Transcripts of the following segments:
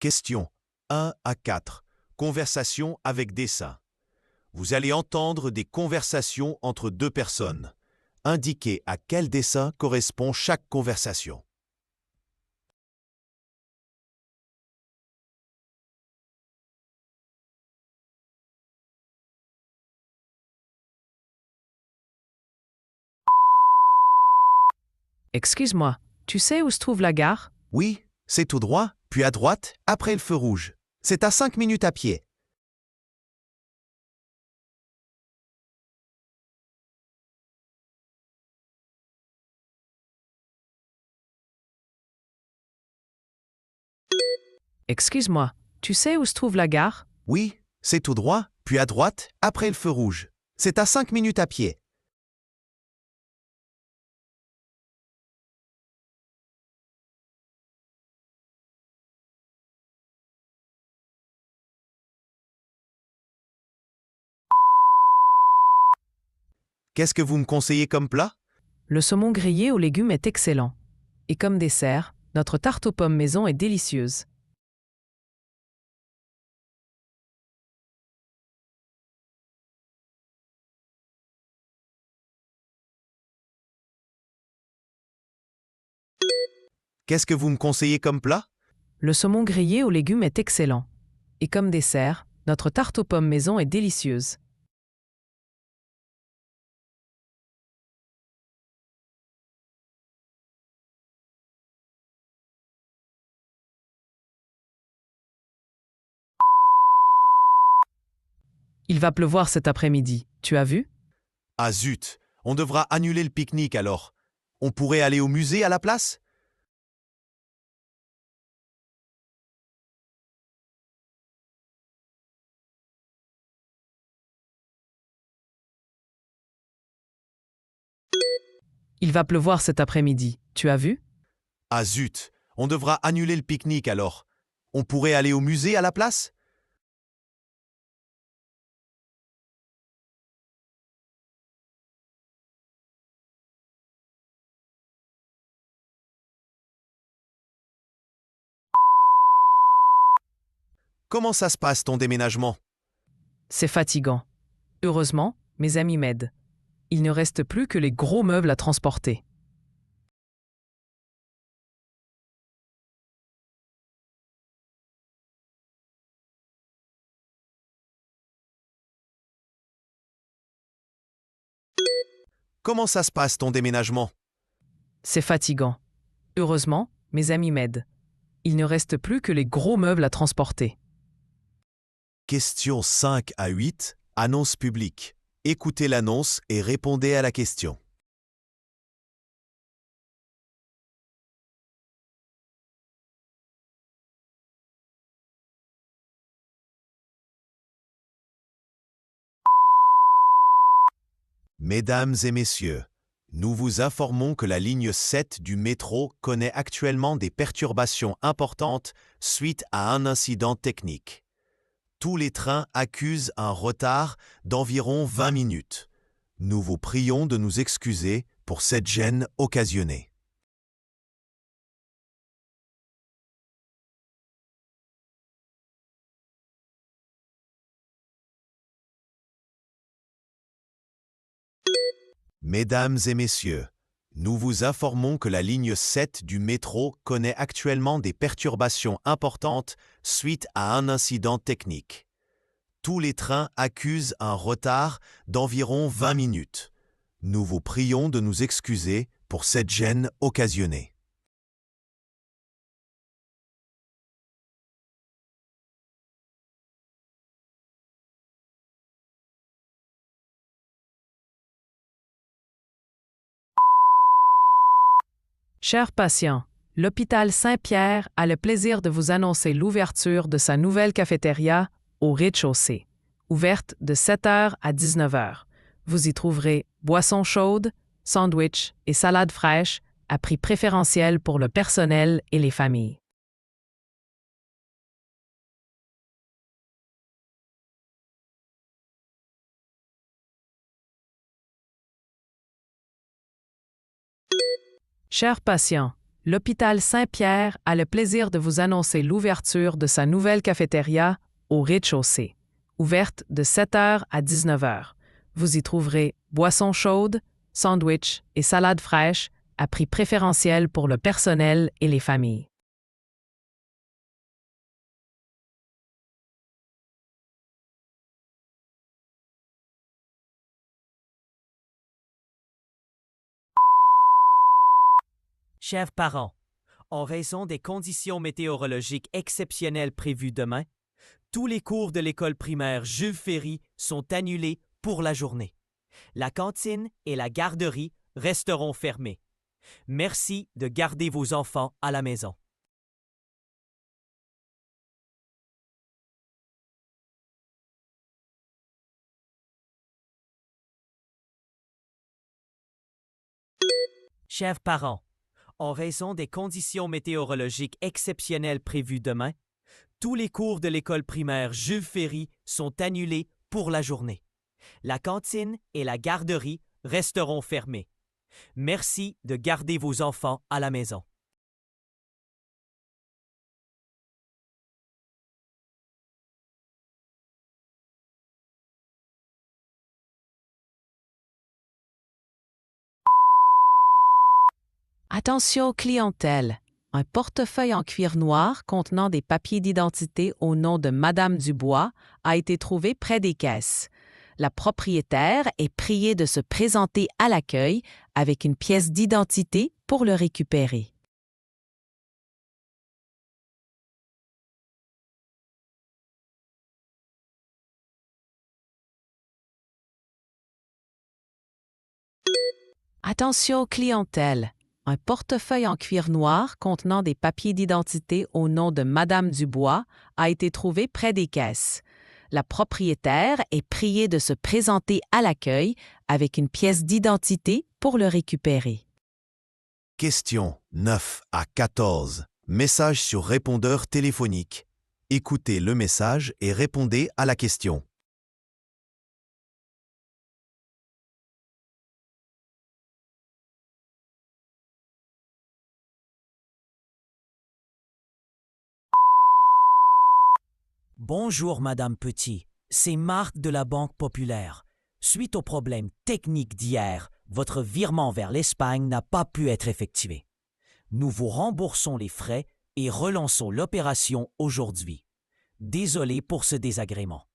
Question 1 à 4. Conversation avec dessin. Vous allez entendre des conversations entre deux personnes. Indiquez à quel dessin correspond chaque conversation. Excuse-moi, tu sais où se trouve la gare? Oui, c'est tout droit, puis à droite, après le feu rouge. C'est à 5 minutes à pied. Excuse-moi, tu sais où se trouve la gare? Oui, c'est tout droit, puis à droite, après le feu rouge. C'est à 5 minutes à pied. Qu'est-ce que vous me conseillez comme plat? Le saumon grillé aux légumes est excellent. Et comme dessert, notre tarte aux pommes maison est délicieuse. Qu'est-ce que vous me conseillez comme plat? Le saumon grillé aux légumes est excellent. Et comme dessert, notre tarte aux pommes maison est délicieuse. Il va pleuvoir cet après-midi, tu as vu? Ah zut, on devra annuler le pique-nique alors. On pourrait aller au musée à la place? Il va pleuvoir cet après-midi, tu as vu? Ah zut, on devra annuler le pique-nique alors. On pourrait aller au musée à la place? Comment ça se passe ton déménagement? C'est fatigant. Heureusement, mes amis m'aident. Il ne reste plus que les gros meubles à transporter. Comment ça se passe ton déménagement? C'est fatigant. Heureusement, mes amis m'aident. Il ne reste plus que les gros meubles à transporter. Question 5 à 8. Annonce publique. Écoutez l'annonce et répondez à la question. Mesdames et messieurs, nous vous informons que la ligne 7 du métro connaît actuellement des perturbations importantes suite à un incident technique. Tous les trains accusent un retard d'environ 20 minutes. Nous vous prions de nous excuser pour cette gêne occasionnée. Mesdames et messieurs, nous vous informons que la ligne 7 du métro connaît actuellement des perturbations importantes suite à un incident technique. Tous les trains accusent un retard d'environ 20 minutes. Nous vous prions de nous excuser pour cette gêne occasionnée. Chers patients, l'hôpital Saint-Pierre a le plaisir de vous annoncer l'ouverture de sa nouvelle cafétéria au rez-de-chaussée. Ouverte de 7 h à 19 h. Vous y trouverez boissons chaudes, sandwichs et salades fraîches à prix préférentiel pour le personnel et les familles. Chers patients, L'hôpital Saint-Pierre a le plaisir de vous annoncer l'ouverture de sa nouvelle cafétéria au rez-de-chaussée, ouverte de 7 heures à 19 heures. Vous y trouverez boissons chaudes, sandwichs et salades fraîches à prix préférentiel pour le personnel et les familles. Chers parents, en raison des conditions météorologiques exceptionnelles prévues demain, tous les cours de l'école primaire Jules Ferry sont annulés pour la journée. La cantine et la garderie resteront fermées. Merci de garder vos enfants à la maison. Chers parents, en raison des conditions météorologiques exceptionnelles prévues demain, tous les cours de l'école primaire Jules Ferry sont annulés pour la journée. La cantine et la garderie resteront fermées. Merci de garder vos enfants à la maison. Attention clientèle! Un portefeuille en cuir noir contenant des papiers d'identité au nom de Madame Dubois a été trouvé près des caisses. La propriétaire est priée de se présenter à l'accueil avec une pièce d'identité pour le récupérer. Attention clientèle! Un portefeuille en cuir noir contenant des papiers d'identité au nom de Madame Dubois a été trouvé près des caisses. La propriétaire est priée de se présenter à l'accueil avec une pièce d'identité pour le récupérer. Question 9 à 14. Message sur répondeur téléphonique. Écoutez le message et répondez à la question. Bonjour Madame Petit, c'est Marc de la Banque Populaire. Suite au problème technique d'hier, votre virement vers l'Espagne n'a pas pu être effectué. Nous vous remboursons les frais et relançons l'opération aujourd'hui. Désolé pour ce désagrément.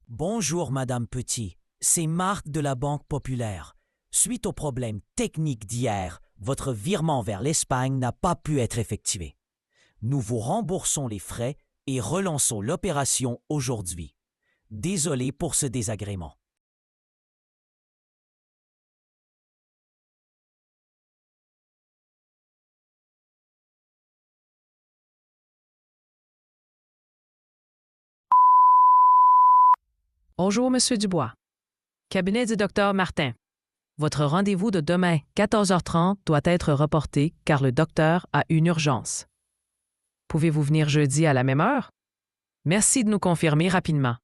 Bonjour Madame Petit, c'est Marc de la Banque Populaire. Suite au problème technique d'hier, votre virement vers l'Espagne n'a pas pu être effectué. Nous vous remboursons les frais et relançons l'opération aujourd'hui. Désolé pour ce désagrément. Bonjour, Monsieur Dubois. Cabinet du docteur Martin. Votre rendez-vous de demain, 14h30, doit être reporté car le docteur a une urgence. Pouvez-vous venir jeudi à la même heure? Merci de nous confirmer rapidement.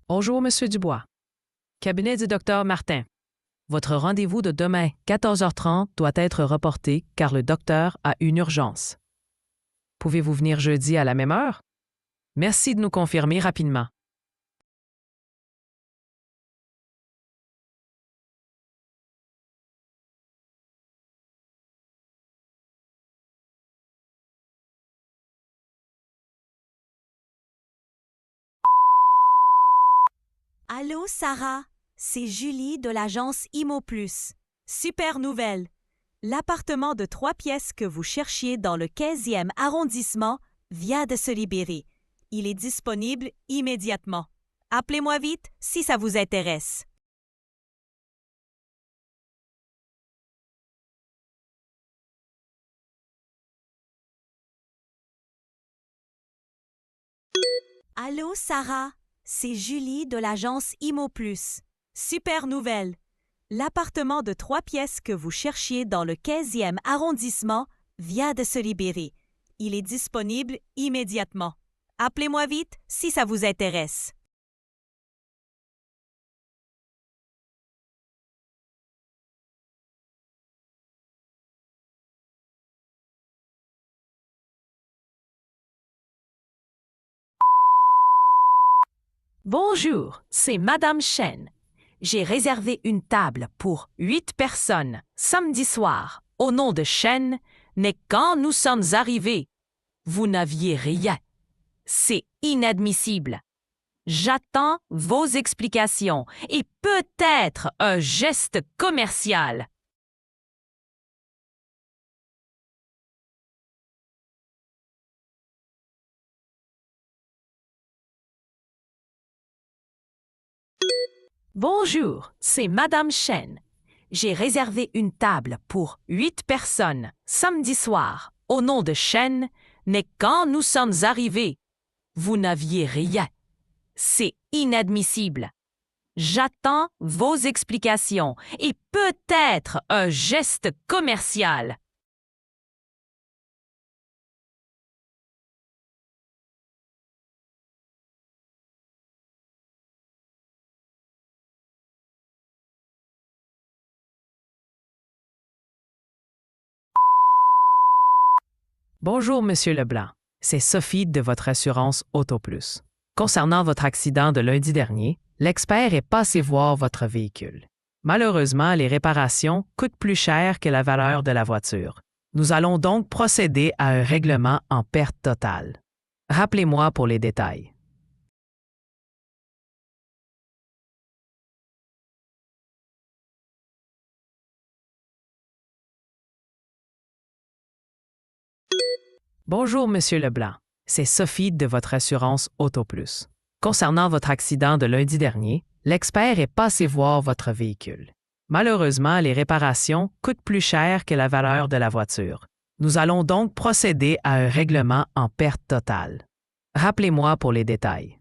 Bonjour, Monsieur Dubois. Cabinet du docteur Martin. Votre rendez-vous de demain, 14h30, doit être reporté car le docteur a une urgence. Pouvez-vous venir jeudi à la même heure? Merci de nous confirmer rapidement. Allô, Sarah? C'est Julie de l'agence Imo Plus. Super nouvelle! L'appartement de 3 pièces que vous cherchiez dans le 15e arrondissement vient de se libérer. Il est disponible immédiatement. Appelez-moi vite si ça vous intéresse. Allô, Sarah? c'est Julie de l'agence Imo Plus. Super nouvelle! L'appartement de 3 pièces que vous cherchiez dans le 15e arrondissement vient de se libérer. Il est disponible immédiatement. Appelez-moi vite si ça vous intéresse. Bonjour, c'est Madame Chen. J'ai réservé une table pour 8 personnes samedi soir au nom de Chen, mais quand nous sommes arrivés, vous n'aviez rien. C'est inadmissible. J'attends vos explications et peut-être un geste commercial. Bonjour, c'est Madame Chen. J'ai réservé une table pour 8 personnes samedi soir au nom de Chen, mais quand nous sommes arrivés, vous n'aviez rien. C'est inadmissible. J'attends vos explications et peut-être un geste commercial. Bonjour, Monsieur Leblanc. C'est Sophie de votre assurance Auto Plus. Concernant votre accident de lundi dernier, l'expert est passé voir votre véhicule. Malheureusement, les réparations coûtent plus cher que la valeur de la voiture. Nous allons donc procéder à un règlement en perte totale. Rappelez-moi pour les détails. Bonjour, Monsieur Leblanc. C'est Sophie de votre assurance Auto Plus. Concernant votre accident de lundi dernier, l'expert est passé voir votre véhicule. Malheureusement, les réparations coûtent plus cher que la valeur de la voiture. Nous allons donc procéder à un règlement en perte totale. Rappelez-moi pour les détails.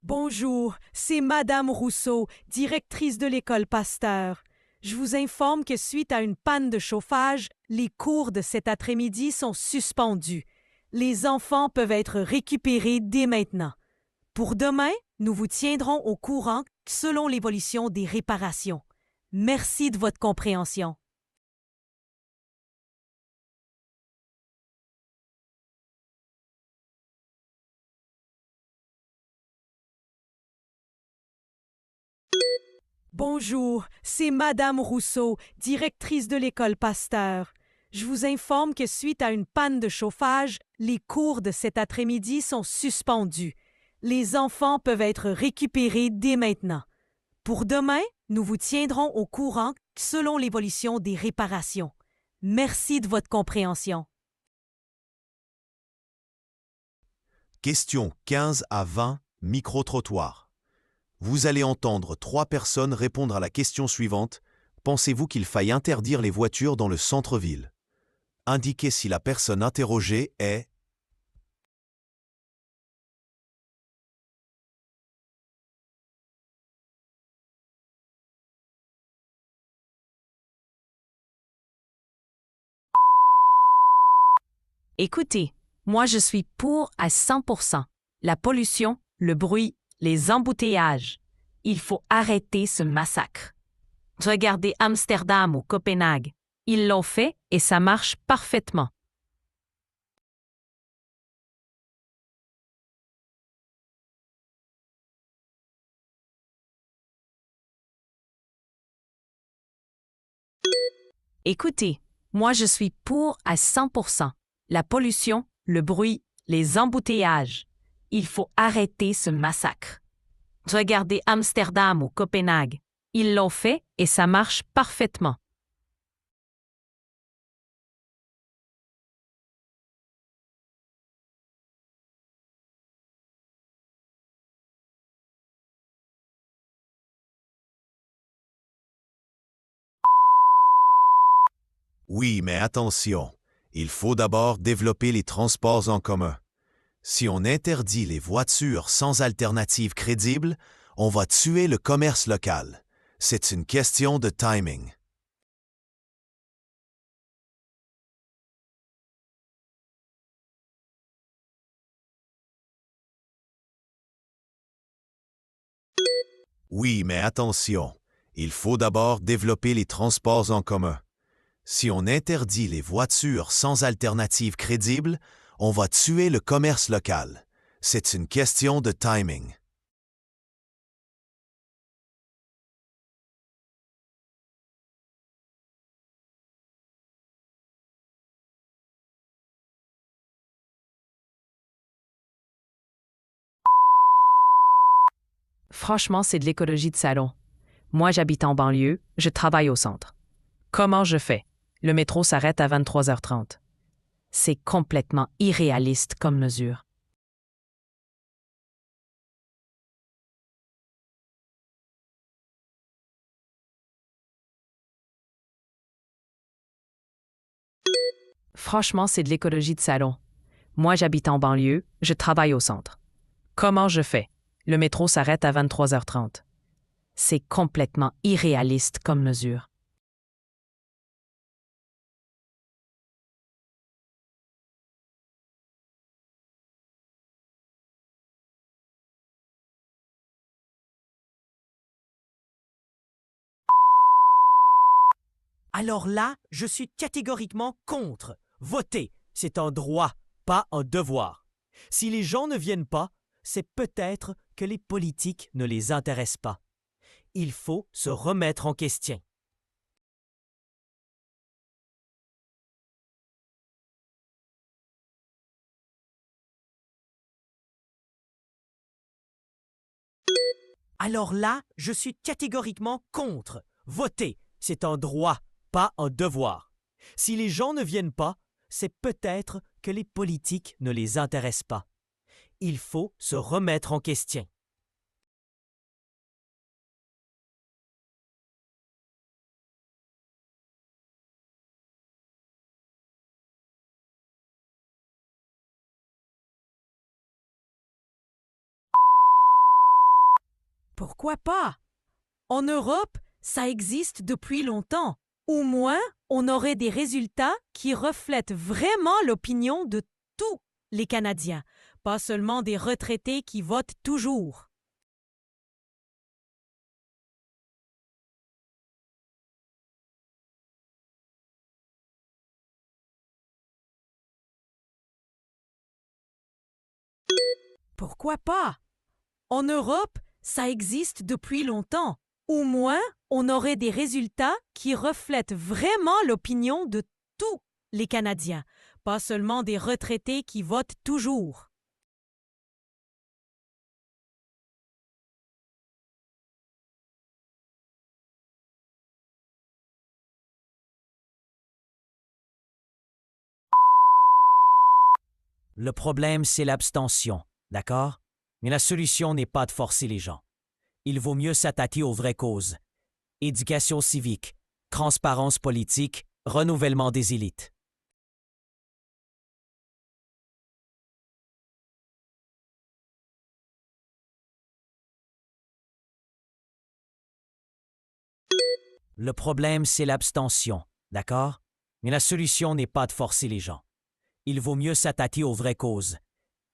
Bonjour, c'est Madame Rousseau, directrice de l'école Pasteur. Je vous informe que suite à une panne de chauffage, les cours de cet après-midi sont suspendus. Les enfants peuvent être récupérés dès maintenant. Pour demain, nous vous tiendrons au courant selon l'évolution des réparations. Merci de votre compréhension. Bonjour, c'est Madame Rousseau, directrice de l'école Pasteur. Je vous informe que suite à une panne de chauffage, les cours de cet après-midi sont suspendus. Les enfants peuvent être récupérés dès maintenant. Pour demain, nous vous tiendrons au courant selon l'évolution des réparations. Merci de votre compréhension. Questions 15 à 20, micro-trottoir. Vous allez entendre 3 personnes répondre à la question suivante. Pensez-vous qu'il faille interdire les voitures dans le centre-ville? Indiquez si la personne interrogée est Écoutez, moi je suis pour à 100%. La pollution, le bruit, les embouteillages. Il faut arrêter ce massacre. Regardez Amsterdam ou Copenhague. Ils l'ont fait et ça marche parfaitement. Écoutez, moi je suis pour à 100%. La pollution, le bruit, les embouteillages. Il faut arrêter ce massacre. Regardez Amsterdam ou Copenhague. Ils l'ont fait et ça marche parfaitement. Oui, mais attention, il faut d'abord développer les transports en commun. Si on interdit les voitures sans alternative crédible, on va tuer le commerce local. C'est une question de timing. Oui, mais attention, il faut d'abord développer les transports en commun. Si on interdit les voitures sans alternative crédible, on va tuer le commerce local. C'est une question de timing. Franchement, c'est de l'écologie de salon. Moi, j'habite en banlieue, je travaille au centre. Comment je fais? Le métro s'arrête à 23h30. C'est complètement irréaliste comme mesure. Franchement, c'est de l'écologie de salon. Moi, j'habite en banlieue, je travaille au centre. Comment je fais? Le métro s'arrête à 23h30. C'est complètement irréaliste comme mesure. Alors là, je suis catégoriquement contre. Voter, c'est un droit, pas un devoir. Si les gens ne viennent pas, c'est peut-être que les politiques ne les intéressent pas. Il faut se remettre en question. Alors là, je suis catégoriquement contre. Voter, c'est un droit, pas un devoir. Si les gens ne viennent pas, c'est peut-être que les politiques ne les intéressent pas. Il faut se remettre en question. Pourquoi pas? En Europe, ça existe depuis longtemps. Au moins, on aurait des résultats qui reflètent vraiment l'opinion de tous les Canadiens, pas seulement des retraités qui votent toujours. Pourquoi pas? En Europe, ça existe depuis longtemps. Au moins, on aurait des résultats qui reflètent vraiment l'opinion de tous les Canadiens, pas seulement des retraités qui votent toujours. Le problème, c'est l'abstention, d'accord? Mais la solution n'est pas de forcer les gens. Il vaut mieux s'attaquer aux vraies causes. Éducation civique, transparence politique, renouvellement des élites. Le problème, c'est l'abstention, d'accord? Mais la solution n'est pas de forcer les gens. Il vaut mieux s'attaquer aux vraies causes.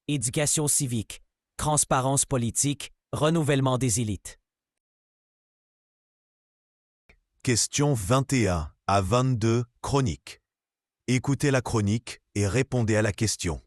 Éducation civique, transparence politique, renouvellement des élites. Question 21 à 22, chronique. Écoutez la chronique et répondez à la question.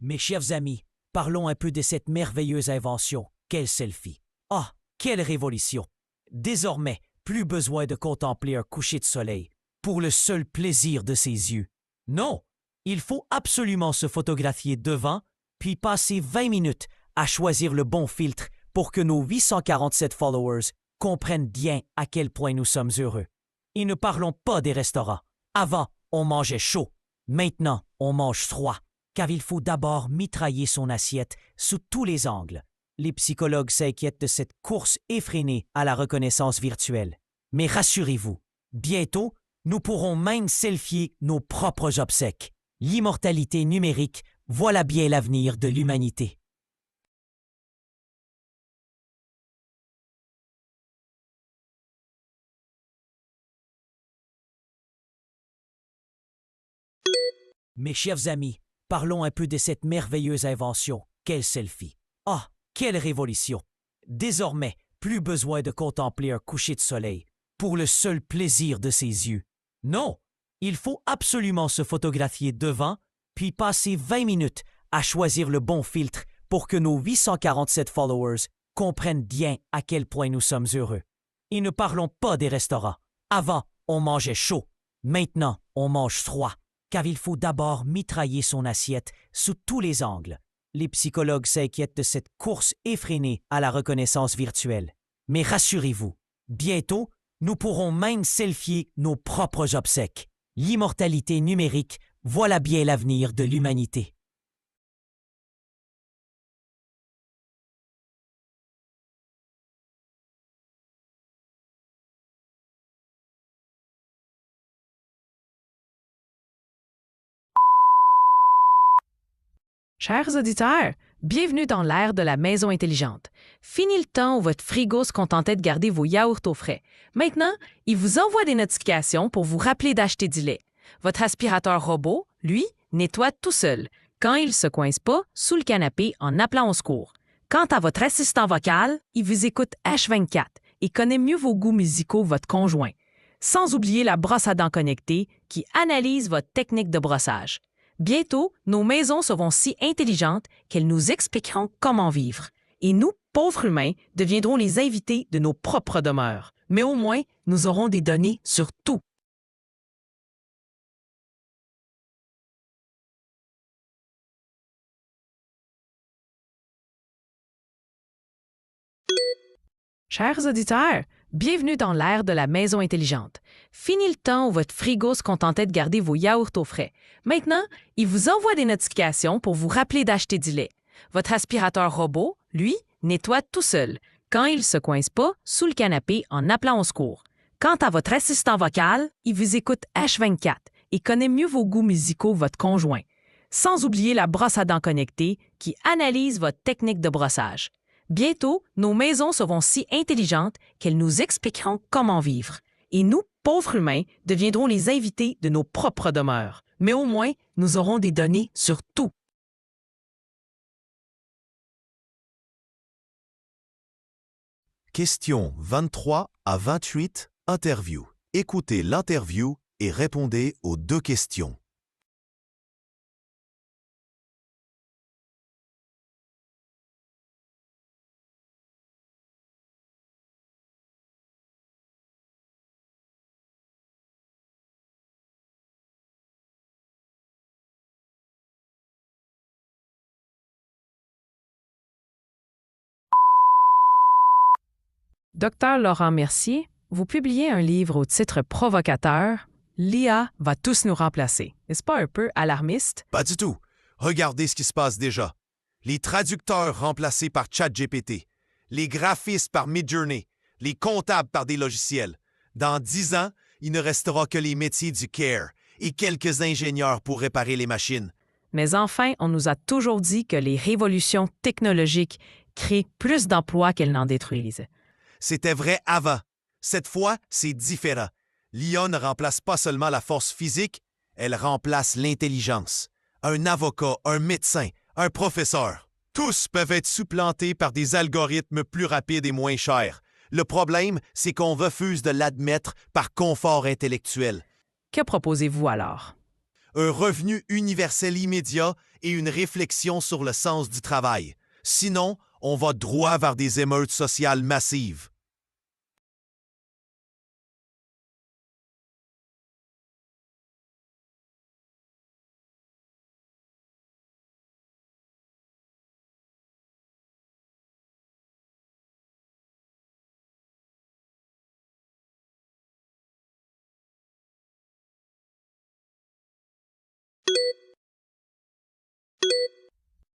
Mes chers amis, parlons un peu de cette merveilleuse invention. Quel selfie! Ah, quelle révolution! Désormais, plus besoin de contempler un coucher de soleil pour le seul plaisir de ses yeux. Non, il faut absolument se photographier devant, puis passer 20 minutes à choisir le bon filtre pour que nos 847 followers comprennent bien à quel point nous sommes heureux. Et ne parlons pas des restaurants. Avant, on mangeait chaud. Maintenant, on mange 3, car il faut d'abord mitrailler son assiette sous tous les angles. Les psychologues s'inquiètent de cette course effrénée à la reconnaissance virtuelle. Mais rassurez-vous, bientôt, nous pourrons même selfier nos propres obsèques. L'immortalité numérique, voilà bien l'avenir de l'humanité. Mes chers amis, parlons un peu de cette merveilleuse invention. Quel selfie! Ah, quelle révolution! Désormais, plus besoin de contempler un coucher de soleil pour le seul plaisir de ses yeux. Non, il faut absolument se photographier devant, puis passer 20 minutes à choisir le bon filtre pour que nos 847 followers comprennent bien à quel point nous sommes heureux. Et ne parlons pas des restaurants. Avant, on mangeait chaud. Maintenant, on mange froid, car il faut d'abord mitrailler son assiette sous tous les angles. Les psychologues s'inquiètent de cette course effrénée à la reconnaissance virtuelle. Mais rassurez-vous, bientôt, nous pourrons même selfier nos propres obsèques. L'immortalité numérique, voilà bien l'avenir de l'humanité. Chers auditeurs, bienvenue dans l'ère de la maison intelligente. Fini le temps où votre frigo se contentait de garder vos yaourts au frais. Maintenant, il vous envoie des notifications pour vous rappeler d'acheter du lait. Votre aspirateur robot, lui, nettoie tout seul, quand il ne se coince pas sous le canapé en appelant au secours. Quant à votre assistant vocal, il vous écoute H24 et connaît mieux vos goûts musicaux que votre conjoint. Sans oublier la brosse à dents connectée qui analyse votre technique de brossage. Bientôt, nos maisons seront si intelligentes qu'elles nous expliqueront comment vivre. Et nous, pauvres humains, deviendrons les invités de nos propres demeures. Mais au moins, nous aurons des données sur tout. Chers auditeurs, bienvenue dans l'ère de la maison intelligente. Fini le temps où votre frigo se contentait de garder vos yaourts au frais. Maintenant, il vous envoie des notifications pour vous rappeler d'acheter du lait. Votre aspirateur robot, lui, nettoie tout seul, quand il ne se coince pas sous le canapé en appelant au secours. Quant à votre assistant vocal, il vous écoute H24 et connaît mieux vos goûts musicaux que votre conjoint. Sans oublier la brosse à dents connectée qui analyse votre technique de brossage. Bientôt, nos maisons seront si intelligentes qu'elles nous expliqueront comment vivre. Et nous, pauvres humains, deviendrons les invités de nos propres demeures. Mais au moins, nous aurons des données sur tout. Questions 23 à 28, interview. Écoutez l'interview et répondez aux 2 questions. Docteur Laurent Mercier, vous publiez un livre au titre provocateur « L'IA va tous nous remplacer ». N'est-ce pas un peu alarmiste? Pas du tout. Regardez ce qui se passe déjà. Les traducteurs remplacés par ChatGPT, les graphistes par Midjourney, les comptables par des logiciels. Dans 10 ans, il ne restera que les métiers du care et quelques ingénieurs pour réparer les machines. Mais enfin, on nous a toujours dit que les révolutions technologiques créent plus d'emplois qu'elles n'en détruisent. C'était vrai avant. Cette fois, c'est différent. L'IA ne remplace pas seulement la force physique, elle remplace l'intelligence. Un avocat, un médecin, un professeur. Tous peuvent être supplantés par des algorithmes plus rapides et moins chers. Le problème, c'est qu'on refuse de l'admettre par confort intellectuel. Que proposez-vous alors? Un revenu universel immédiat et une réflexion sur le sens du travail. Sinon, on va droit vers des émeutes sociales massives.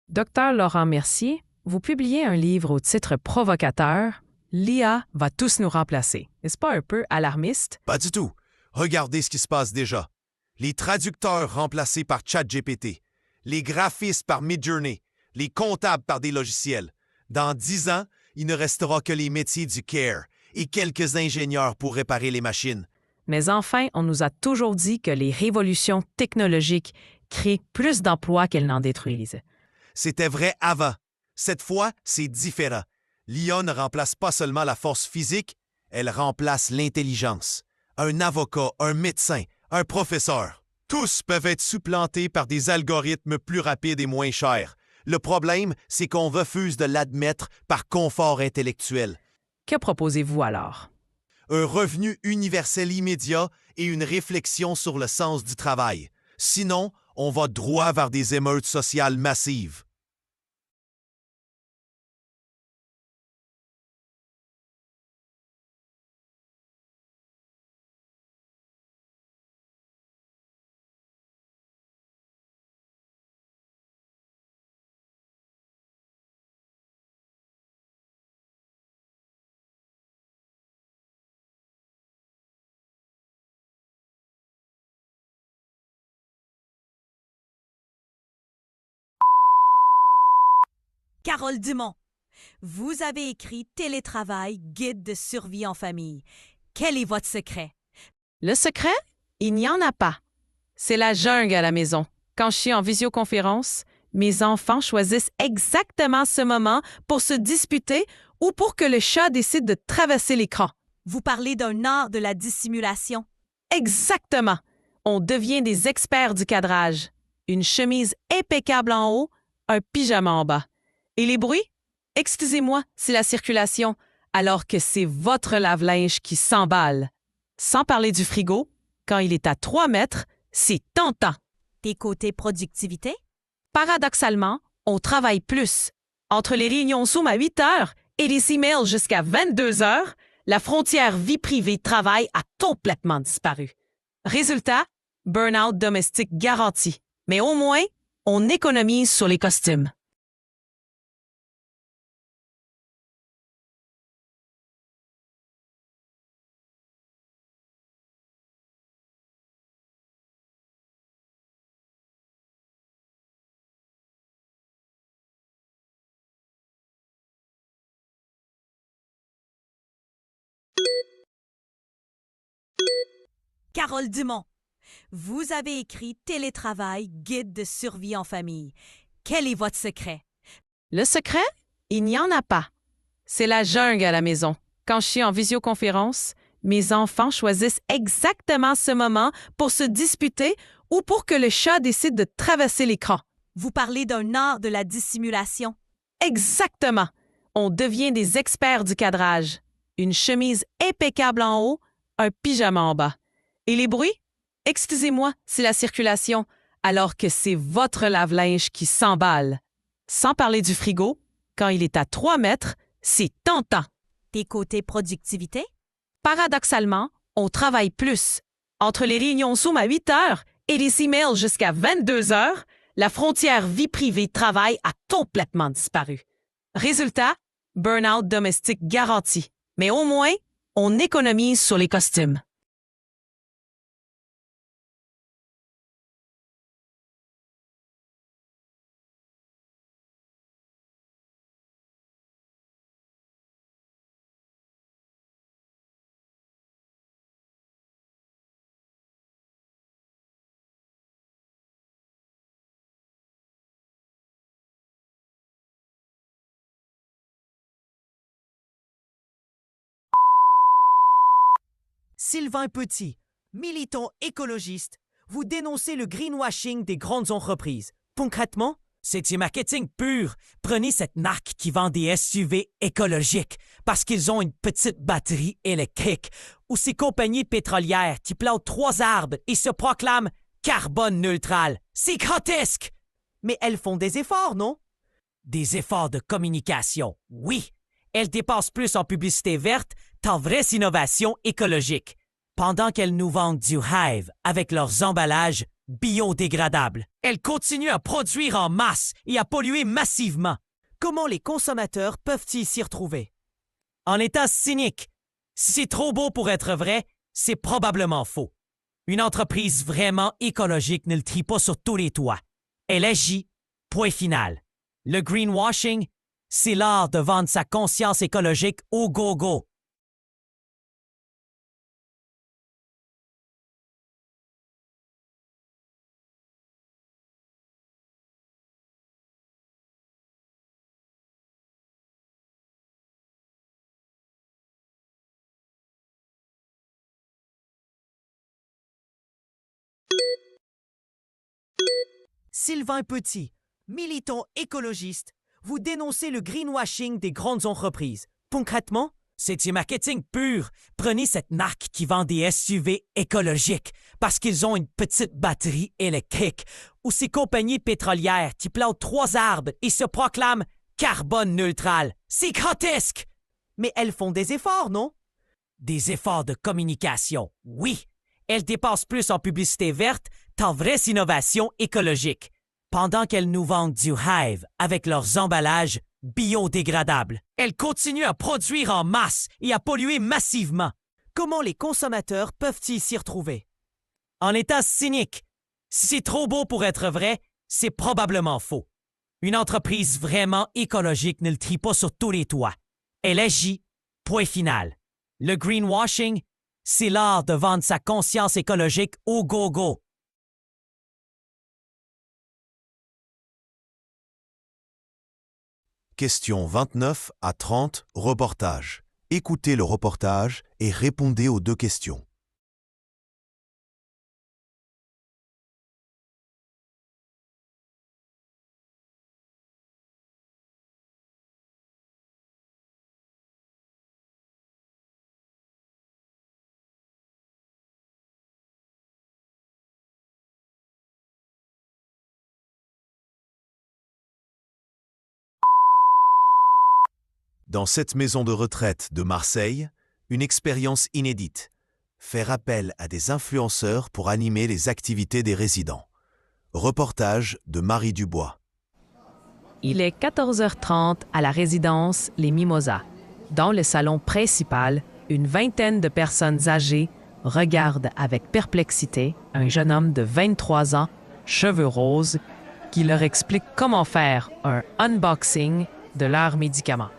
Docteur Laurent Mercier, vous publiez un livre au titre provocateur « L'IA va tous nous remplacer ». N'est-ce pas un peu alarmiste? Pas du tout. Regardez ce qui se passe déjà. Les traducteurs remplacés par ChatGPT, les graphistes par Midjourney, les comptables par des logiciels. Dans 10 ans, il ne restera que les métiers du care et quelques ingénieurs pour réparer les machines. Mais enfin, on nous a toujours dit que les révolutions technologiques créent plus d'emplois qu'elles n'en détruisent. C'était vrai avant. Cette fois, c'est différent. L'IA ne remplace pas seulement la force physique, elle remplace l'intelligence. Un avocat, un médecin, un professeur. Tous peuvent être supplantés par des algorithmes plus rapides et moins chers. Le problème, c'est qu'on refuse de l'admettre par confort intellectuel. Que proposez-vous alors? Un revenu universel immédiat et une réflexion sur le sens du travail. Sinon, on va droit vers des émeutes sociales massives. Carole Dumont, vous avez écrit Télétravail, guide de survie en famille. Quel est votre secret? Le secret? Il n'y en a pas. C'est la jungle à la maison. Quand je suis en visioconférence, mes enfants choisissent exactement ce moment pour se disputer ou pour que le chat décide de traverser l'écran. Vous parlez d'un art de la dissimulation. Exactement. On devient des experts du cadrage. Une chemise impeccable en haut, un pyjama en bas. Et les bruits? Excusez-moi, c'est la circulation, alors que c'est votre lave-linge qui s'emballe. Sans parler du frigo, quand il est à 3 mètres, c'est tentant. Tes côtés productivité? Paradoxalement, on travaille plus. Entre les réunions Zoom à 8 heures et les emails jusqu'à 22 heures, la frontière vie privée-travail a complètement disparu. Résultat, burn-out domestique garanti. Mais au moins, on économise sur les costumes. Carole Dumont, vous avez écrit Télétravail, guide de survie en famille. Quel est votre secret? Le secret? Il n'y en a pas. C'est la jungle à la maison. Quand je suis en visioconférence, mes enfants choisissent exactement ce moment pour se disputer ou pour que le chat décide de traverser l'écran. Vous parlez d'un art de la dissimulation. Exactement. On devient des experts du cadrage. Une chemise impeccable en haut, un pyjama en bas. Et les bruits? Excusez-moi, c'est la circulation, alors que c'est votre lave-linge qui s'emballe. Sans parler du frigo, quand il est à 3 mètres, c'est tentant. Tes côtés productivité? Paradoxalement, on travaille plus. Entre les réunions Zoom à 8 heures et les emails jusqu'à 22 heures, la frontière vie privée-travail a complètement disparu. Résultat, burn-out domestique garanti. Mais au moins, on économise sur les costumes. Sylvain Petit, militant écologiste, vous dénoncez le greenwashing des grandes entreprises. Concrètement, c'est du marketing pur. Prenez cette marque qui vend des SUV écologiques parce qu'ils ont une petite batterie électrique, ou ces compagnies pétrolières qui plantent 3 arbres et se proclament carbone neutral. C'est grotesque! Mais elles font des efforts, non? Des efforts de communication, oui. Elles dépensent plus en publicité verte qu'en vraie innovation écologique. pendant qu'elles nous vendent du Hive avec leurs emballages biodégradables. Elles continuent à produire en masse et à polluer massivement. Comment les consommateurs peuvent-ils s'y retrouver? En état cynique, si c'est trop beau pour être vrai, c'est probablement faux. Une entreprise vraiment écologique ne le trie pas sur tous les toits. Elle agit, point final. Le greenwashing, c'est l'art de vendre sa conscience écologique au go-go. Sylvain Petit, militant écologiste, vous dénoncez le greenwashing des grandes entreprises. Concrètement, c'est du marketing pur. Prenez cette marque qui vend des SUV écologiques parce qu'ils ont une petite batterie électrique, ou ces compagnies pétrolières qui plantent 3 arbres et se proclament carbone neutral. C'est grotesque! Mais elles font des efforts, non? Des efforts de communication, oui. Elles dépensent plus en publicité verte qu'en vraies innovations écologiques, pendant qu'elles nous vendent du Hive avec leurs emballages biodégradables. Elles continuent à produire en masse et à polluer massivement. Comment les consommateurs peuvent-ils s'y retrouver? En état cynique, si c'est trop beau pour être vrai, c'est probablement faux. Une entreprise vraiment écologique ne le trie pas sur tous les toits. Elle agit, point final. Le greenwashing, c'est l'art de vendre sa conscience écologique au go-go. Questions 29 à 30, reportage. Écoutez le reportage et répondez aux 2 questions. Dans cette maison de retraite de Marseille, une expérience inédite. Faire appel à des influenceurs pour animer les activités des résidents. Reportage de Marie Dubois. Il est 14h30 à la résidence Les Mimosas. Dans le salon principal, une vingtaine de personnes âgées regardent avec perplexité un jeune homme de 23 ans, cheveux roses, qui leur explique comment faire un unboxing de leurs médicaments.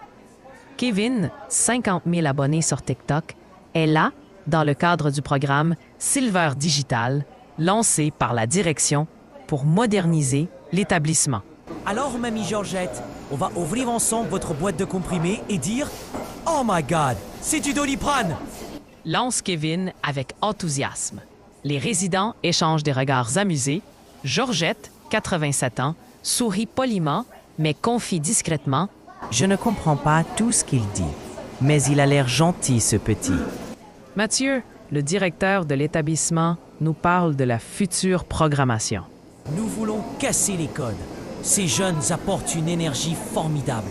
Kevin, 50 000 abonnés sur TikTok, est là dans le cadre du programme Silver Digital, lancé par la direction pour moderniser l'établissement. Alors, Mamie Georgette, on va ouvrir ensemble votre boîte de comprimés et dire « Oh my God, c'est du Doliprane !» Lance Kevin avec enthousiasme. Les résidents échangent des regards amusés. Georgette, 87 ans, sourit poliment, mais confie discrètement. Je ne comprends pas tout ce qu'il dit, mais il a l'air gentil, ce petit. Mathieu, le directeur de l'établissement, nous parle de la future programmation. Nous voulons casser les codes. Ces jeunes apportent une énergie formidable.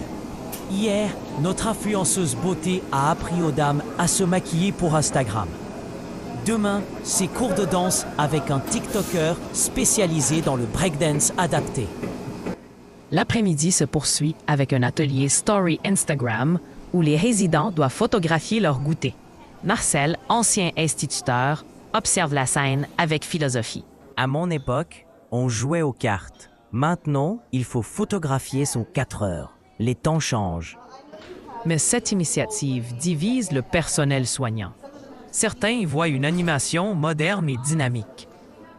Hier, notre influenceuse beauté a appris aux dames à se maquiller pour Instagram. Demain, c'est cours de danse avec un TikToker spécialisé dans le breakdance adapté. L'après-midi se poursuit avec un atelier Story Instagram où les résidents doivent photographier leur goûter. Marcel, ancien instituteur, observe la scène avec philosophie. À mon époque, on jouait aux cartes. Maintenant, il faut photographier son 4 heures. Les temps changent. Mais cette initiative divise le personnel soignant. Certains y voient une animation moderne et dynamique.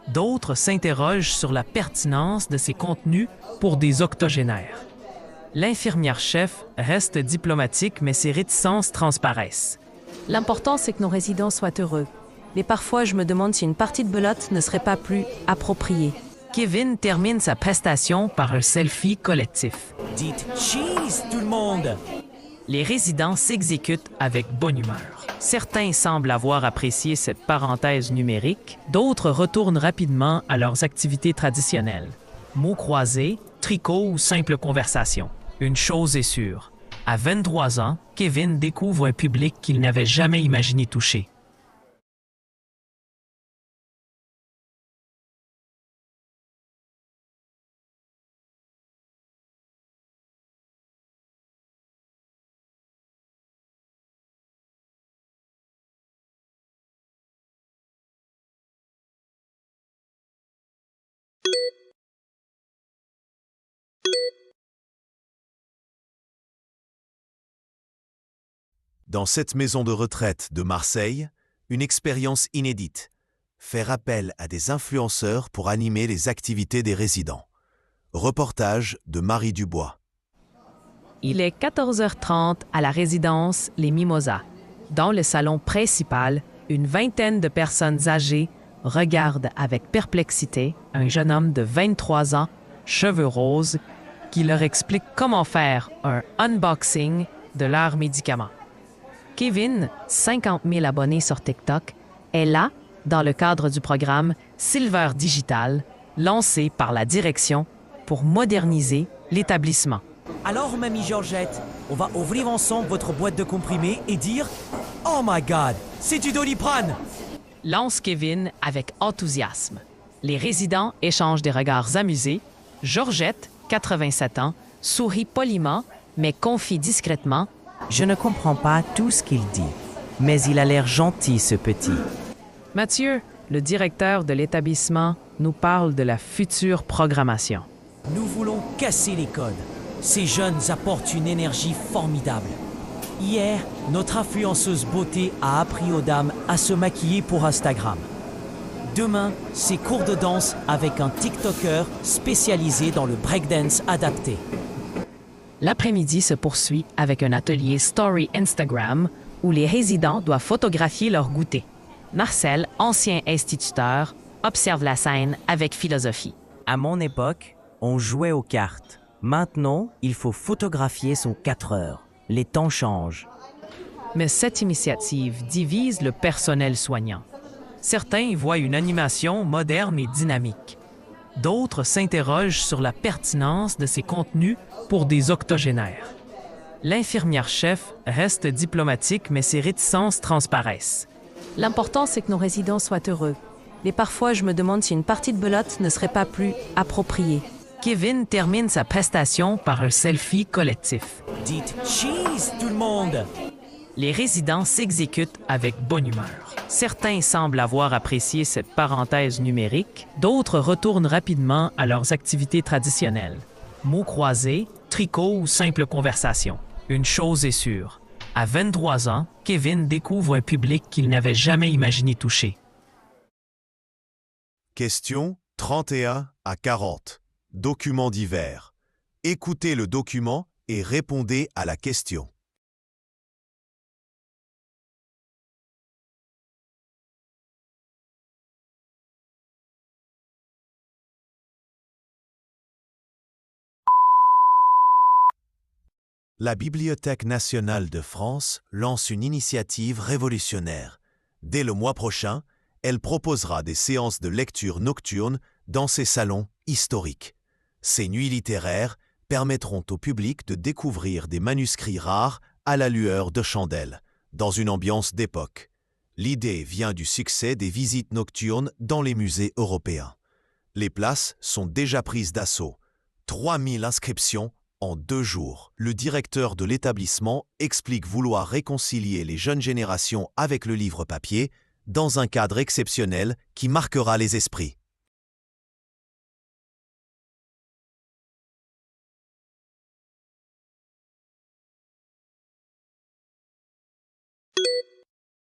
D'autres s'interrogent sur la pertinence de ces contenus pour des octogénaires. L'infirmière-chef reste diplomatique, mais ses réticences transparaissent. L'important, c'est que nos résidents soient heureux. Mais parfois, je me demande si une partie de belote ne serait pas plus appropriée. Kevin termine sa prestation par un selfie collectif. Dites « cheese, tout le monde !» Les résidents s'exécutent avec bonne humeur. Certains semblent avoir apprécié cette parenthèse numérique, d'autres retournent rapidement à leurs activités traditionnelles. Mots croisés, tricot ou simple conversation. Une chose est sûre, à 23 ans, Kevin découvre un public qu'il n'avait jamais imaginé toucher. Dans cette maison de retraite de Marseille, une expérience inédite. Faire appel à des influenceurs pour animer les activités des résidents. Reportage de Marie Dubois. Il est 14h30 à la résidence Les Mimosas. Dans le salon principal, une vingtaine de personnes âgées regardent avec perplexité un jeune homme de 23 ans, cheveux roses, qui leur explique comment faire un unboxing de leurs médicaments. Kevin, 50 000 abonnés sur TikTok, est là dans le cadre du programme Silver Digital, lancé par la direction pour moderniser l'établissement. Alors, Mamie Georgette, on va ouvrir ensemble votre boîte de comprimés et dire « Oh my God, c'est du Doliprane !» Lance Kevin avec enthousiasme. Les résidents échangent des regards amusés. Georgette, 87 ans, sourit poliment, mais confie discrètement. Je ne comprends pas tout ce qu'il dit, mais il a l'air gentil, ce petit. Mathieu, le directeur de l'établissement, nous parle de la future programmation. Nous voulons casser les codes. Ces jeunes apportent une énergie formidable. Hier, notre influenceuse beauté a appris aux dames à se maquiller pour Instagram. Demain, c'est cours de danse avec un TikToker spécialisé dans le breakdance adapté. L'après-midi se poursuit avec un atelier Story Instagram où les résidents doivent photographier leur goûter. Marcel, ancien instituteur, observe la scène avec philosophie. À mon époque, on jouait aux cartes. Maintenant, il faut photographier son 4 heures. Les temps changent. Mais cette initiative divise le personnel soignant. Certains y voient une animation moderne et dynamique. D'autres s'interrogent sur la pertinence de ces contenus pour des octogénaires. L'infirmière-chef reste diplomatique, mais ses réticences transparaissent. L'important, c'est que nos résidents soient heureux. Mais parfois, je me demande si une partie de belote ne serait pas plus appropriée. Kevin termine sa prestation par un selfie collectif. Dites « cheese, tout le monde !» Les résidents s'exécutent avec bonne humeur. Certains semblent avoir apprécié cette parenthèse numérique, d'autres retournent rapidement à leurs activités traditionnelles. Mots croisés, tricot ou simple conversation. Une chose est sûre, à 23 ans, Kevin découvre un public qu'il n'avait jamais imaginé toucher. Question 31 à 40. Documents divers. Écoutez le document et répondez à la question. La Bibliothèque nationale de France lance une initiative révolutionnaire. Dès le mois prochain, elle proposera des séances de lecture nocturne dans ses salons historiques. Ces nuits littéraires permettront au public de découvrir des manuscrits rares à la lueur de chandelles, dans une ambiance d'époque. L'idée vient du succès des visites nocturnes dans les musées européens. Les places sont déjà prises d'assaut. 3000 inscriptions en 2 jours. Le directeur de l'établissement explique vouloir réconcilier les jeunes générations avec le livre papier dans un cadre exceptionnel qui marquera les esprits.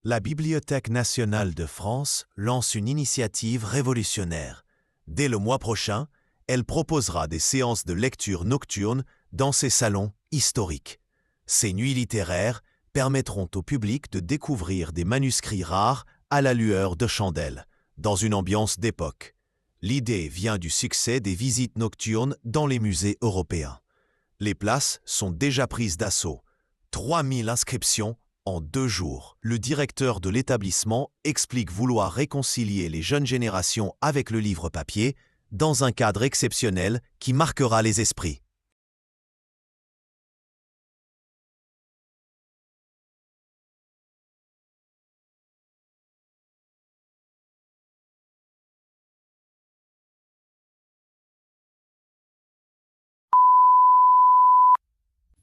La Bibliothèque nationale de France lance une initiative révolutionnaire. Dès le mois prochain, elle proposera des séances de lecture nocturne dans ses salons historiques. Ces nuits littéraires permettront au public de découvrir des manuscrits rares à la lueur de chandelles, dans une ambiance d'époque. L'idée vient du succès des visites nocturnes dans les musées européens. Les places sont déjà prises d'assaut. 3000 inscriptions en 2 jours. Le directeur de l'établissement explique vouloir réconcilier les jeunes générations avec le livre papier dans un cadre exceptionnel qui marquera les esprits.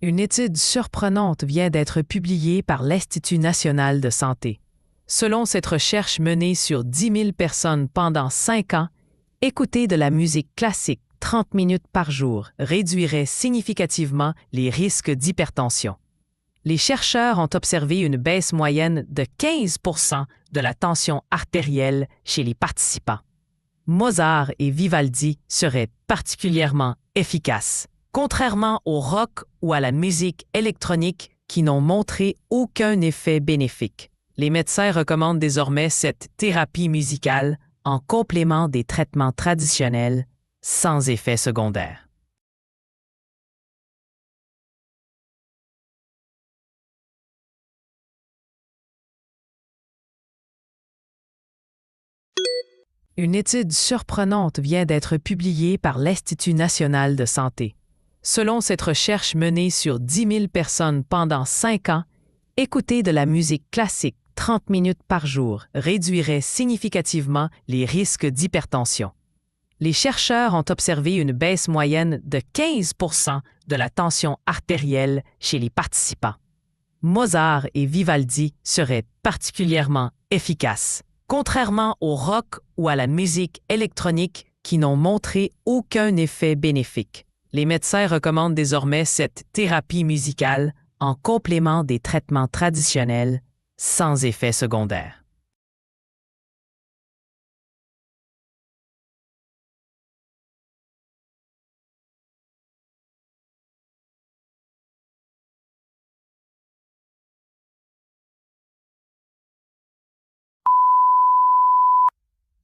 Une étude surprenante vient d'être publiée par l'Institut national de santé. Selon cette recherche menée sur 10 000 personnes pendant 5 ans, écouter de la musique classique 30 minutes par jour réduirait significativement les risques d'hypertension. Les chercheurs ont observé une baisse moyenne de 15 de la tension artérielle chez les participants. Mozart et Vivaldi seraient particulièrement efficaces, contrairement au rock ou à la musique électronique qui n'ont montré aucun effet bénéfique. Les médecins recommandent désormais cette thérapie musicale en complément des traitements traditionnels sans effet secondaire. Une étude surprenante vient d'être publiée par l'Institut national de santé. Selon cette recherche menée sur 10 000 personnes pendant 5 ans, écouter de la musique classique 30 minutes par jour réduirait significativement les risques d'hypertension. Les chercheurs ont observé une baisse moyenne de 15 de la tension artérielle chez les participants. Mozart et Vivaldi seraient particulièrement efficaces, contrairement au rock ou à la musique électronique qui n'ont montré aucun effet bénéfique. Les médecins recommandent désormais cette thérapie musicale en complément des traitements traditionnels sans effet secondaire.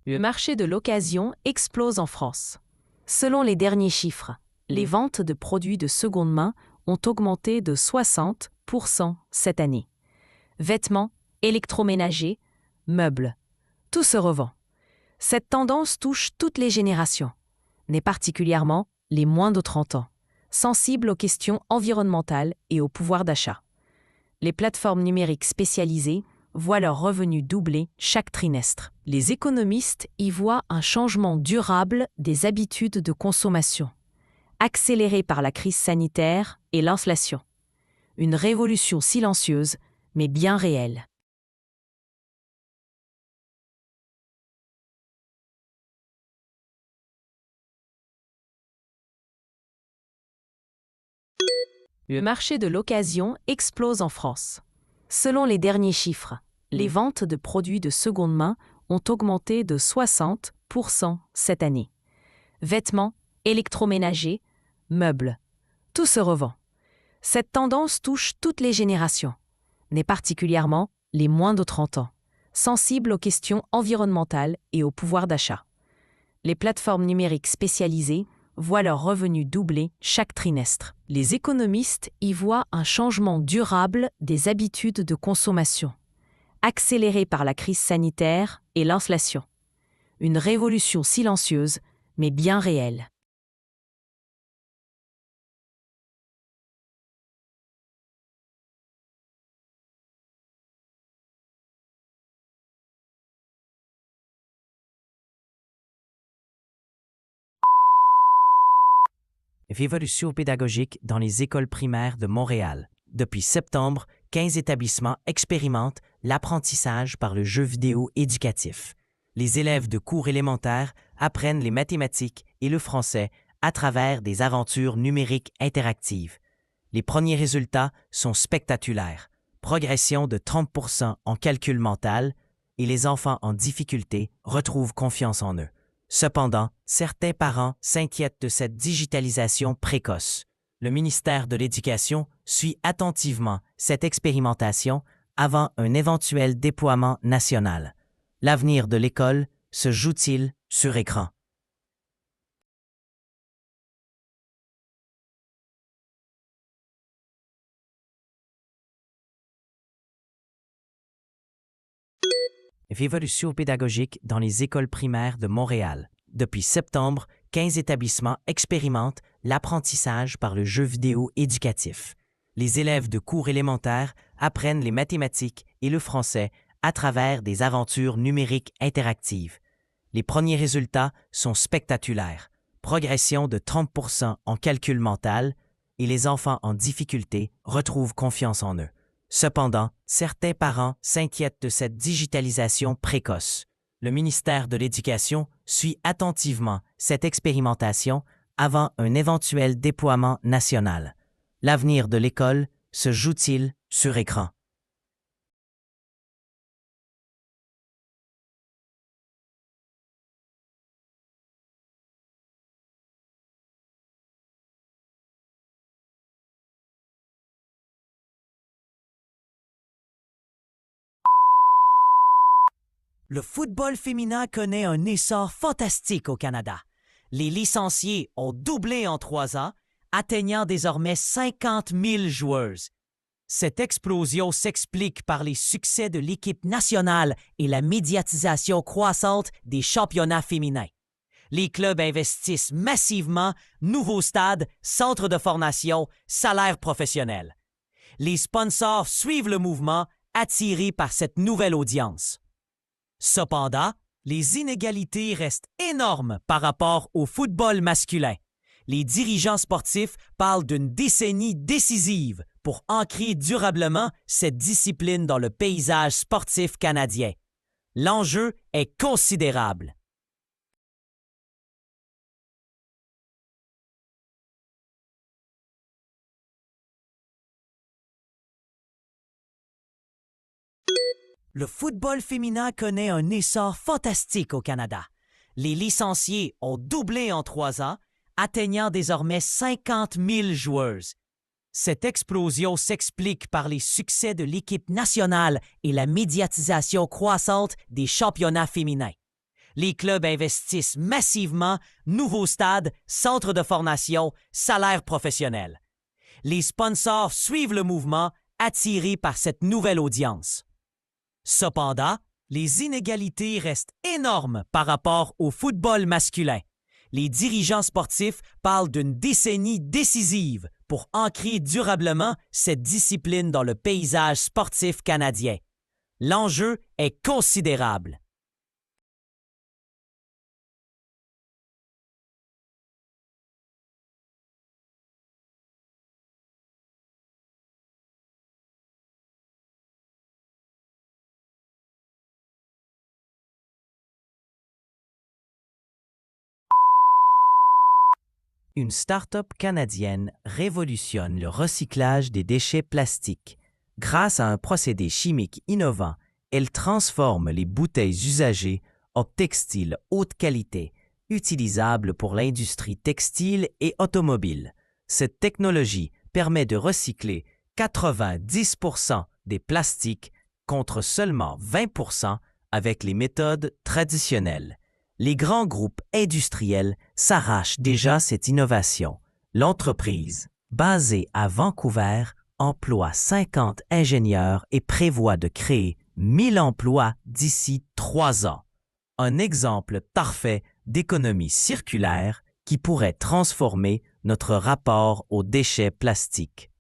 Le marché de l'occasion explose en France. Selon les derniers chiffres, les ventes de produits de seconde main ont augmenté de 60% cette année. Vêtements, électroménagers, meubles, tout se revend. Cette tendance touche toutes les générations, mais particulièrement les moins de 30 ans, sensibles aux questions environnementales et au pouvoir d'achat. Les plateformes numériques spécialisées voient leurs revenus doubler chaque trimestre. Les économistes y voient un changement durable des habitudes de consommation, accéléré par la crise sanitaire et l'inflation. Une révolution silencieuse, mais bien réelle. Le marché de l'occasion explose en France. Selon les derniers chiffres, les ventes de produits de seconde main ont augmenté de 60% cette année. Vêtements, électroménagers, meubles, tout se revend. Cette tendance touche toutes les générations, mais particulièrement les moins de 30 ans, sensibles aux questions environnementales et au pouvoir d'achat. Les plateformes numériques spécialisées voient leurs revenus doubler chaque trimestre. Les économistes y voient un changement durable des habitudes de consommation, accéléré par la crise sanitaire et l'inflation. Une révolution silencieuse, mais bien réelle. Révolution pédagogique dans les écoles primaires de Montréal. Depuis septembre, 15 établissements expérimentent l'apprentissage par le jeu vidéo éducatif. Les élèves de cours élémentaires apprennent les mathématiques et le français à travers des aventures numériques interactives. Les premiers résultats sont spectaculaires. Progression de 30% en calcul mental et les enfants en difficulté retrouvent confiance en eux. Cependant, certains parents s'inquiètent de cette digitalisation précoce. Le ministère de l'Éducation suit attentivement cette expérimentation avant un éventuel déploiement national. L'avenir de l'école se joue-t-il sur écran? Révolution pédagogique dans les écoles primaires de Montréal. Depuis septembre, 15 établissements expérimentent l'apprentissage par le jeu vidéo éducatif. Les élèves de cours élémentaires apprennent les mathématiques et le français à travers des aventures numériques interactives. Les premiers résultats sont spectaculaires. Progression de 30% en calcul mental et les enfants en difficulté retrouvent confiance en eux. Cependant, certains parents s'inquiètent de cette digitalisation précoce. Le ministère de l'Éducation suit attentivement cette expérimentation avant un éventuel déploiement national. L'avenir de l'école se joue-t-il sur écran. Le football féminin connaît un essor fantastique au Canada. Les licenciés ont doublé en 3 ans, atteignant désormais 50 000 joueuses. Cette explosion s'explique par les succès de l'équipe nationale et la médiatisation croissante des championnats féminins. Les clubs investissent massivement, nouveaux stades, centres de formation, salaires professionnels. Les sponsors suivent le mouvement, attirés par cette nouvelle audience. Cependant, les inégalités restent énormes par rapport au football masculin. Les dirigeants sportifs parlent d'une décennie décisive pour ancrer durablement cette discipline dans le paysage sportif canadien. L'enjeu est considérable. Le football féminin connaît un essor fantastique au Canada. Les licenciés ont doublé en 3 ans, atteignant désormais 50 000 joueuses. Cette explosion s'explique par les succès de l'équipe nationale et la médiatisation croissante des championnats féminins. Les clubs investissent massivement, nouveaux stades, centres de formation, salaires professionnels. Les sponsors suivent le mouvement, attirés par cette nouvelle audience. Cependant, les inégalités restent énormes par rapport au football masculin. Les dirigeants sportifs parlent d'une décennie décisive pour ancrer durablement cette discipline dans le paysage sportif canadien. L'enjeu est considérable. Une start-up canadienne révolutionne le recyclage des déchets plastiques. Grâce à un procédé chimique innovant, elle transforme les bouteilles usagées en textiles haute qualité, utilisables pour l'industrie textile et automobile. Cette technologie permet de recycler 90% des plastiques contre seulement 20% avec les méthodes traditionnelles. Les grands groupes industriels s'arrachent déjà cette innovation. L'entreprise, basée à Vancouver, emploie 50 ingénieurs et prévoit de créer 1000 emplois d'ici 3 ans. Un exemple parfait d'économie circulaire qui pourrait transformer notre rapport aux déchets plastiques.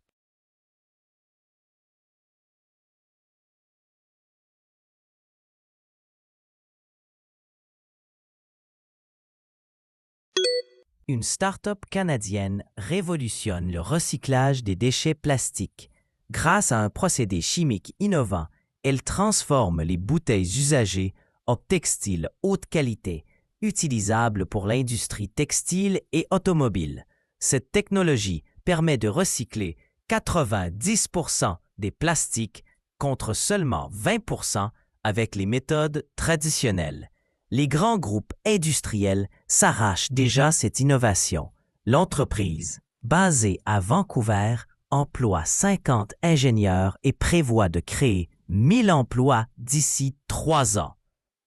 Une start-up canadienne révolutionne le recyclage des déchets plastiques. Grâce à un procédé chimique innovant, elle transforme les bouteilles usagées en textiles haute qualité, utilisables pour l'industrie textile et automobile. Cette technologie permet de recycler 90% des plastiques contre seulement 20% avec les méthodes traditionnelles. Les grands groupes industriels s'arrachent déjà cette innovation. L'entreprise, basée à Vancouver, emploie 50 ingénieurs et prévoit de créer 1000 emplois d'ici 3 ans.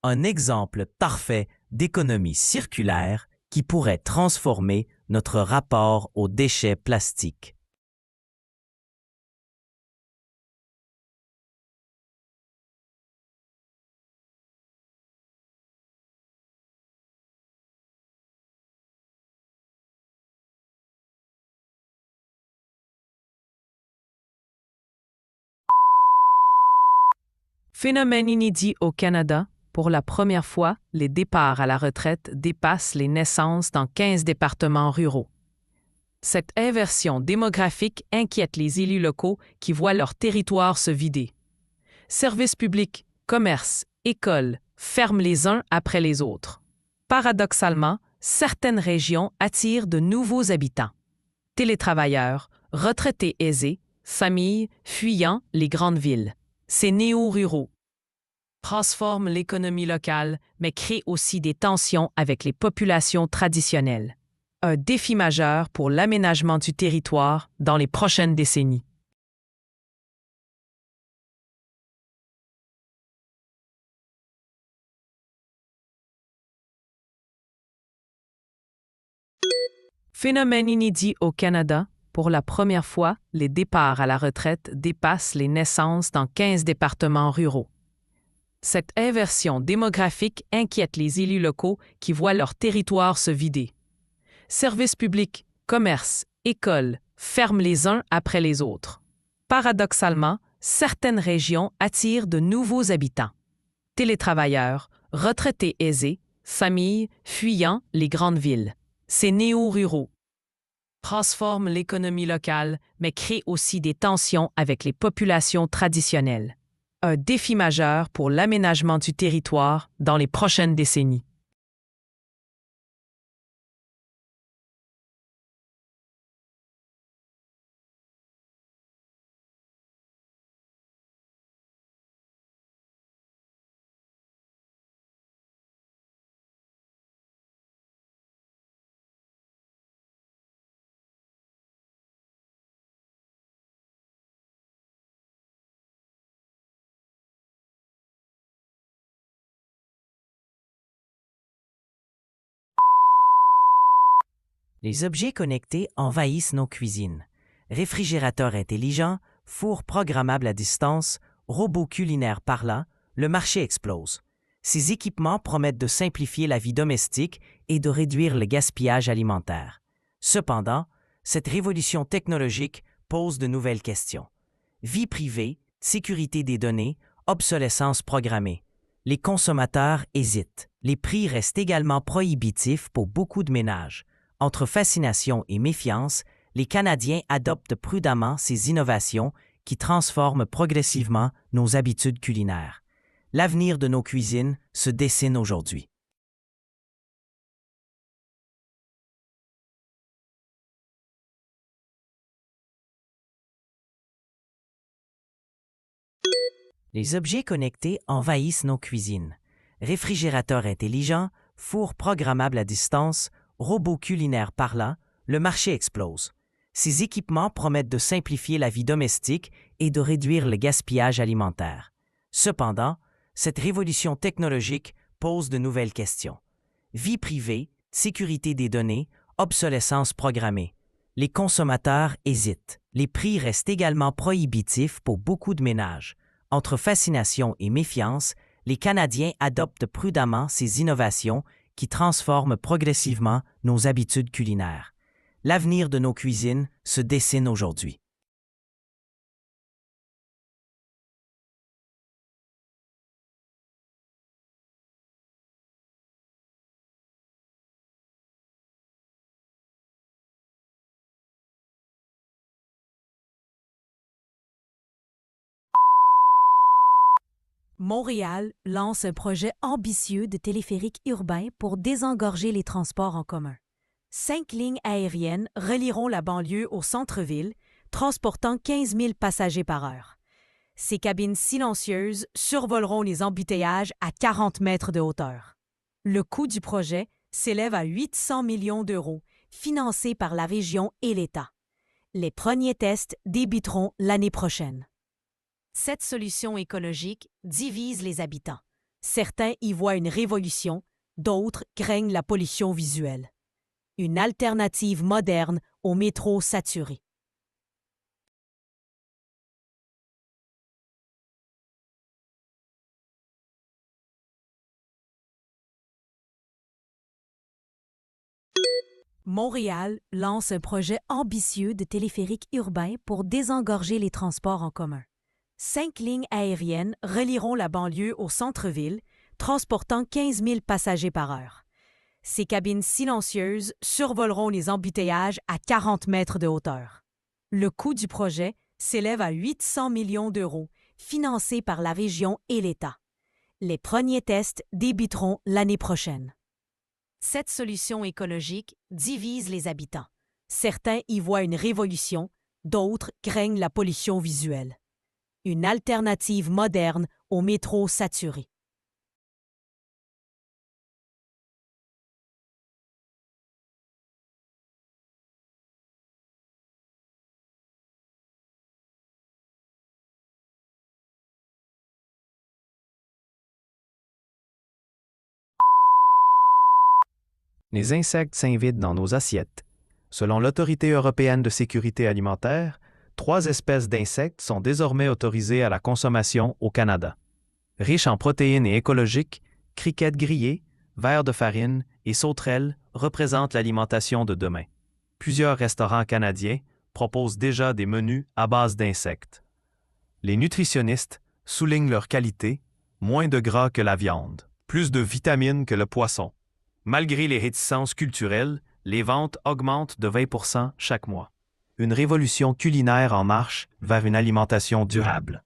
Un exemple parfait d'économie circulaire qui pourrait transformer notre rapport aux déchets plastiques. Phénomène inédit au Canada, pour la première fois, les départs à la retraite dépassent les naissances dans 15 départements ruraux. Cette inversion démographique inquiète les élus locaux qui voient leur territoire se vider. Services publics, commerces, écoles ferment les uns après les autres. Paradoxalement, certaines régions attirent de nouveaux habitants. Télétravailleurs, retraités aisés, familles fuyant les grandes villes. Ces néo-ruraux transforment l'économie locale, mais créent aussi des tensions avec les populations traditionnelles. Un défi majeur pour l'aménagement du territoire dans les prochaines décennies. Phénomène inédit au Canada, pour la première fois, les départs à la retraite dépassent les naissances dans 15 départements ruraux. Cette inversion démographique inquiète les élus locaux qui voient leur territoire se vider. Services publics, commerces, écoles ferment les uns après les autres. Paradoxalement, certaines régions attirent de nouveaux habitants. Télétravailleurs, retraités aisés, familles fuyant les grandes villes. Ces néo-ruraux transforment l'économie locale, mais créent aussi des tensions avec les populations traditionnelles. Un défi majeur pour l'aménagement du territoire dans les prochaines décennies. Les objets connectés envahissent nos cuisines. Réfrigérateurs intelligents, fours programmables à distance, robots culinaires parlants, le marché explose. Ces équipements promettent de simplifier la vie domestique et de réduire le gaspillage alimentaire. Cependant, cette révolution technologique pose de nouvelles questions. Vie privée, sécurité des données, obsolescence programmée. Les consommateurs hésitent. Les prix restent également prohibitifs pour beaucoup de ménages. Entre fascination et méfiance, les Canadiens adoptent prudemment ces innovations qui transforment progressivement nos habitudes culinaires. L'avenir de nos cuisines se dessine aujourd'hui. Les objets connectés envahissent nos cuisines. Réfrigérateurs intelligents, fours programmables à distance, robots culinaires parlants, le marché explose. Ces équipements promettent de simplifier la vie domestique et de réduire le gaspillage alimentaire. Cependant, cette révolution technologique pose de nouvelles questions. Vie privée, sécurité des données, obsolescence programmée. Les consommateurs hésitent. Les prix restent également prohibitifs pour beaucoup de ménages. Entre fascination et méfiance, les Canadiens adoptent prudemment ces innovations qui transforment progressivement nos habitudes culinaires. L'avenir de nos cuisines se dessine aujourd'hui. Montréal lance un projet ambitieux de téléphérique urbain pour désengorger les transports en commun. 5 lignes aériennes relieront la banlieue au centre-ville, transportant 15 000 passagers par heure. Ces cabines silencieuses survoleront les embouteillages à 40 mètres de hauteur. Le coût du projet s'élève à 800 millions d'euros, financé par la région et l'État. Les premiers tests débuteront l'année prochaine. Cette solution écologique divise les habitants. Certains y voient une révolution, d'autres craignent la pollution visuelle. Une alternative moderne au métro saturé. Montréal lance un projet ambitieux de téléphérique urbain pour désengorger les transports en commun. 5 lignes aériennes relieront la banlieue au centre-ville, transportant 15 000 passagers par heure. Ces cabines silencieuses survoleront les embouteillages à 40 mètres de hauteur. Le coût du projet s'élève à 800 millions d'euros, financé par la région et l'État. Les premiers tests débuteront l'année prochaine. Cette solution écologique divise les habitants. Certains y voient une révolution, D'autres craignent la pollution visuelle. Une alternative moderne au métro saturé. Les insectes s'invitent dans nos assiettes. Selon l'Autorité européenne de sécurité alimentaire, 3 espèces d'insectes sont désormais autorisées à la consommation au Canada. Riches en protéines et écologiques, criquettes grillées, vers de farine et sauterelles représentent l'alimentation de demain. Plusieurs restaurants canadiens proposent déjà des menus à base d'insectes. Les nutritionnistes soulignent leur qualité, moins de gras que la viande, plus de vitamines que le poisson. Malgré les réticences culturelles, les ventes augmentent de 20% chaque mois. Une révolution culinaire en marche vers une alimentation durable.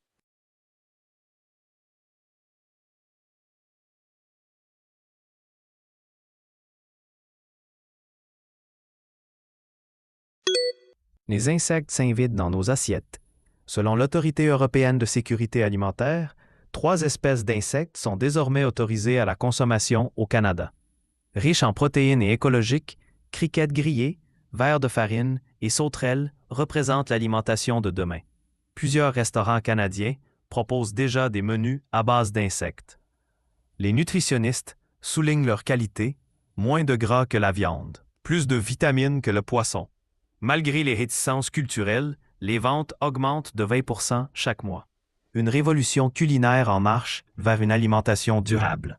Les insectes s'invitent dans nos assiettes. Selon l'Autorité européenne de sécurité alimentaire, 3 espèces d'insectes sont désormais autorisées à la consommation au Canada. Riches en protéines et écologiques, criquettes grillées, vers de farine et sauterelles représentent l'alimentation de demain. Plusieurs restaurants canadiens proposent déjà des menus à base d'insectes. Les nutritionnistes soulignent leur qualité, moins de gras que la viande, plus de vitamines que le poisson. Malgré les réticences culturelles, les ventes augmentent de 20% chaque mois. Une révolution culinaire en marche vers une alimentation durable.